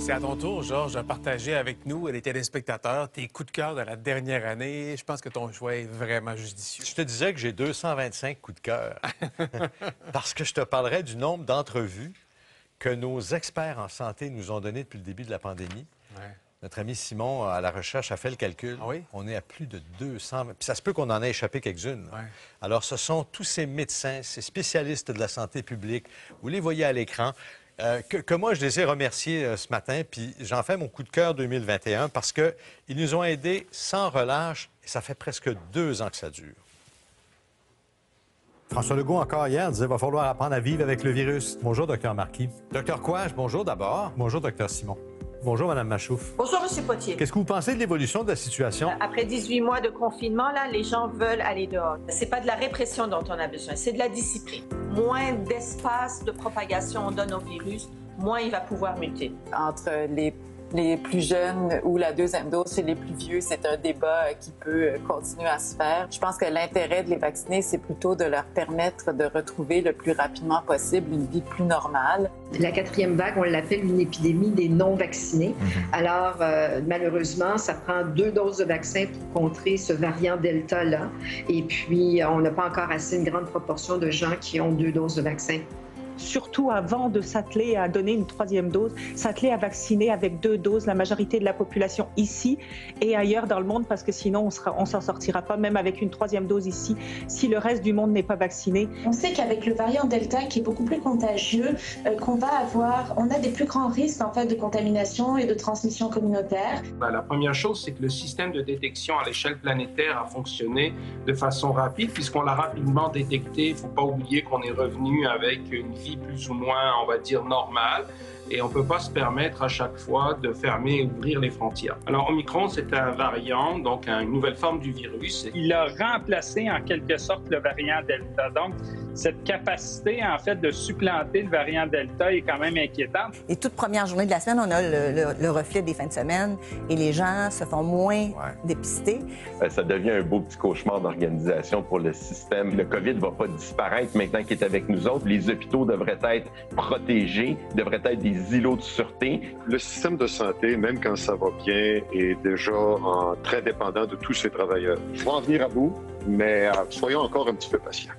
C'est à ton tour, Georges, de partager avec nous et les téléspectateurs tes coups de cœur de la dernière année. Je pense que ton choix est vraiment judicieux. Je te disais que j'ai 225 coups de cœur. Parce que je te parlerai du nombre d'entrevues que nos experts en santé nous ont données depuis le début de la pandémie. Ouais. Notre ami Simon, à la recherche, a fait le calcul. Ah oui? On est à plus de 200. Puis ça se peut qu'on en ait échappé quelques-unes. Ouais. Alors, ce sont tous ces médecins, ces spécialistes de la santé publique. Vous les voyez à l'écran. Que moi, je les ai remerciés ce matin, puis j'en fais mon coup de cœur 2021 parce qu'ils nous ont aidés sans relâche, et ça fait presque 2 ans que ça dure. François Legault, encore hier, disait qu'il va falloir apprendre à vivre avec le virus. Bonjour, Dr Marquis. Dr Quach, bonjour d'abord. Bonjour, Dr Simon. Bonjour, Mme Machouf. Bonjour, M. Potier. Qu'est-ce que vous pensez de l'évolution de la situation? Après 18 mois de confinement, là, les gens veulent aller dehors. C'est pas de la répression dont on a besoin, c'est de la discipline. Moins d'espace de propagation on donne au virus, moins il va pouvoir muter. Entre les plus jeunes ou la deuxième dose chez les plus vieux, c'est un débat qui peut continuer à se faire. Je pense que l'intérêt de les vacciner, c'est plutôt de leur permettre de retrouver le plus rapidement possible une vie plus normale. La 4e vague, on l'appelle une épidémie des non-vaccinés. Alors, malheureusement, ça prend 2 doses de vaccin pour contrer ce variant Delta-là. Et puis, on n'a pas encore assez une grande proportion de gens qui ont 2 doses de vaccin. Surtout avant de s'atteler à donner une 3e dose, s'atteler à vacciner avec 2 doses la majorité de la population ici et ailleurs dans le monde, parce que sinon on s'en sortira pas, même avec une 3e dose ici, si le reste du monde n'est pas vacciné. On sait qu'avec le variant Delta, qui est beaucoup plus contagieux, on a des plus grands risques en fait de contamination et de transmission communautaire. La première chose, c'est que le système de détection à l'échelle planétaire a fonctionné de façon rapide, puisqu'on l'a rapidement détecté. Il ne faut pas oublier qu'on est revenu avec une vie plus ou moins, on va dire, normale. Et on ne peut pas se permettre à chaque fois de fermer et ouvrir les frontières. Alors, Omicron, c'est un variant, donc une nouvelle forme du virus. Il a remplacé en quelque sorte le variant Delta. Donc, cette capacité, en fait, de supplanter le variant Delta est quand même inquiétante. Et toute première journée de la semaine, on a le reflet des fins de semaine et les gens se font moins dépister. Ça devient un beau petit cauchemar d'organisation pour le système. Le COVID ne va pas disparaître maintenant qu'il est avec nous autres. Les hôpitaux devraient être protégés, devraient être des îlots de sûreté. Le système de santé, même quand ça va bien, est déjà très dépendant de tous ces travailleurs. Il faut en venir à bout, mais soyons encore un petit peu patients.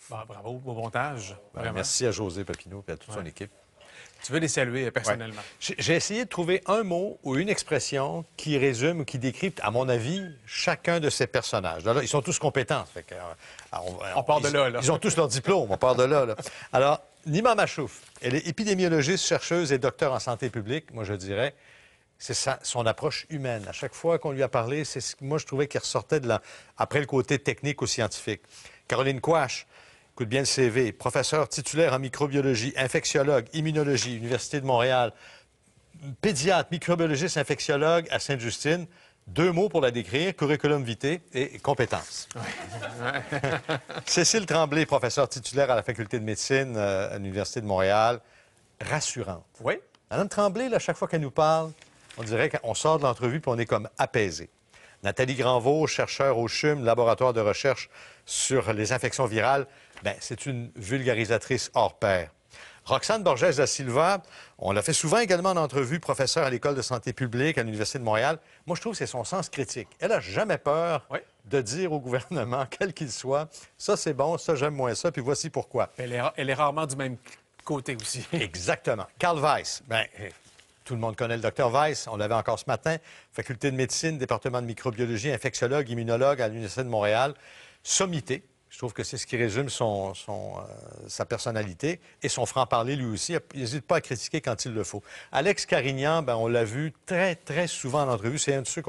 Bon, bravo, beau montage. Merci à José Papineau et à toute son équipe. Tu veux les saluer personnellement? J'ai essayé de trouver un mot ou une expression qui résume ou qui décrypte, à mon avis, chacun de ces personnages. Là, ils sont tous compétents. Fait que, on part de là. Ils ont tous leur diplôme. On part de là. Alors, Nima Machouf, elle est épidémiologiste, chercheuse et docteur en santé publique. Moi, je dirais, c'est son approche humaine. À chaque fois qu'on lui a parlé, c'est ce que moi, je trouvais qu'il ressortait après le côté technique ou scientifique. Caroline Quach, écoute bien le CV, professeur titulaire en microbiologie, infectiologue, immunologie, Université de Montréal, pédiatre, microbiologiste, infectiologue à Sainte-Justine. 2 mots pour la décrire, curriculum vitae et compétences. Cécile Tremblay, professeure titulaire à la Faculté de médecine à l'Université de Montréal, rassurante. Oui. Madame Tremblay, là, chaque fois qu'elle nous parle, on dirait qu'on sort de l'entrevue puis on est comme apaisé. Nathalie Granvaux, chercheure au CHUM, laboratoire de recherche sur les infections virales, bien, c'est une vulgarisatrice hors pair. Roxane Borges da Silva, on l'a fait souvent également en entrevue, professeure à l'École de santé publique à l'Université de Montréal. Moi, je trouve que c'est son sens critique. Elle n'a jamais peur de dire au gouvernement, quel qu'il soit, ça c'est bon, ça j'aime moins ça, puis voici pourquoi. Elle est rarement du même côté aussi. Exactement. Carl Weiss, bien, tout le monde connaît le docteur Weiss, on l'avait encore ce matin, Faculté de médecine, département de microbiologie, infectiologue, immunologue à l'Université de Montréal, sommité. Je trouve que c'est ce qui résume sa personnalité et son franc-parler lui aussi. Il n'hésite pas à critiquer quand il le faut. Alex Carignan, bien, on l'a vu très, très souvent en entrevue. C'est un de ceux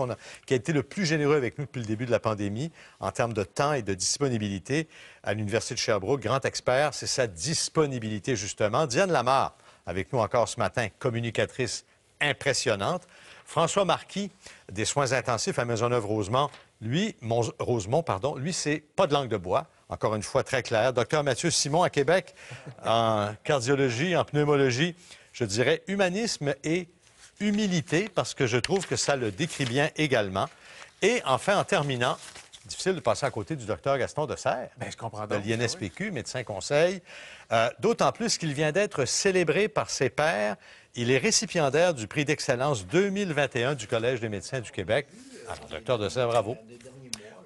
qui a été le plus généreux avec nous depuis le début de la pandémie en termes de temps et de disponibilité à l'Université de Sherbrooke. Grand expert, c'est sa disponibilité, justement. Diane Lamar, avec nous encore ce matin, communicatrice impressionnante. François Marquis, des soins intensifs à Maisonneuve-Rosemont. Lui, c'est pas de langue de bois. Encore une fois, très clair. Docteur Mathieu Simon à Québec, en cardiologie, en pneumologie. Je dirais humanisme et humilité, parce que je trouve que ça le décrit bien également. Et enfin, en terminant, difficile de passer à côté du docteur Gaston Desserre, Bien, je comprends de donc. l'INSPQ, médecin conseil. D'autant plus qu'il vient d'être célébré par ses pairs. Il est récipiendaire du prix d'excellence 2021 du Collège des médecins du Québec. Alors, docteur Desserre, bravo.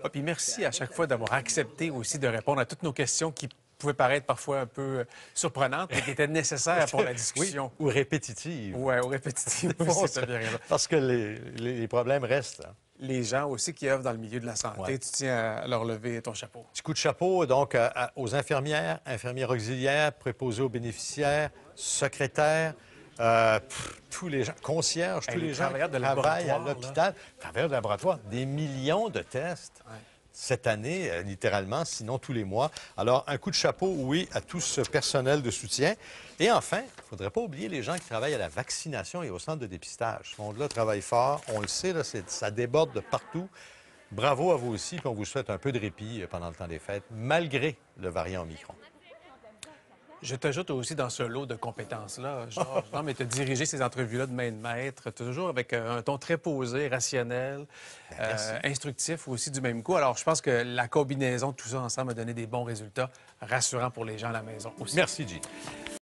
Ah, puis merci à chaque fois d'avoir accepté aussi de répondre à toutes nos questions qui pouvaient paraître parfois un peu surprenantes, mais qui étaient nécessaires pour la discussion. Oui, ou répétitive. Oui, ou répétitive. Bon, aussi, t'as bien raison. parce que les problèmes restent. Hein. Les gens aussi qui œuvrent dans le milieu de la santé, Ouais. tu tiens à leur lever ton chapeau. Petit coup de chapeau, donc, aux infirmières, infirmières auxiliaires, préposés aux bénéficiaires, secrétaires, tous les gens, concierges, tous les les gens travailleurs qui de travaillent à laboratoire, l'hôpital, travailleurs de laboratoire, des millions de tests. Ouais. Cette année, littéralement, sinon tous les mois. Alors, un coup de chapeau, oui, à tout ce personnel de soutien. Et enfin, il ne faudrait pas oublier les gens qui travaillent à la vaccination et au centre de dépistage. Ce monde-là travaille fort. On le sait, là, ça déborde de partout. Bravo à vous aussi, puis on vous souhaite un peu de répit pendant le temps des fêtes, malgré le variant Omicron. Je t'ajoute aussi dans ce lot de compétences-là, Georges. Non, mais tu as dirigé ces entrevues-là de main de maître, toujours avec un ton très posé, rationnel, instructif aussi du même coup. Alors, je pense que la combinaison de tout ça ensemble a donné des bons résultats, rassurants pour les gens à la maison aussi. Merci, Guy.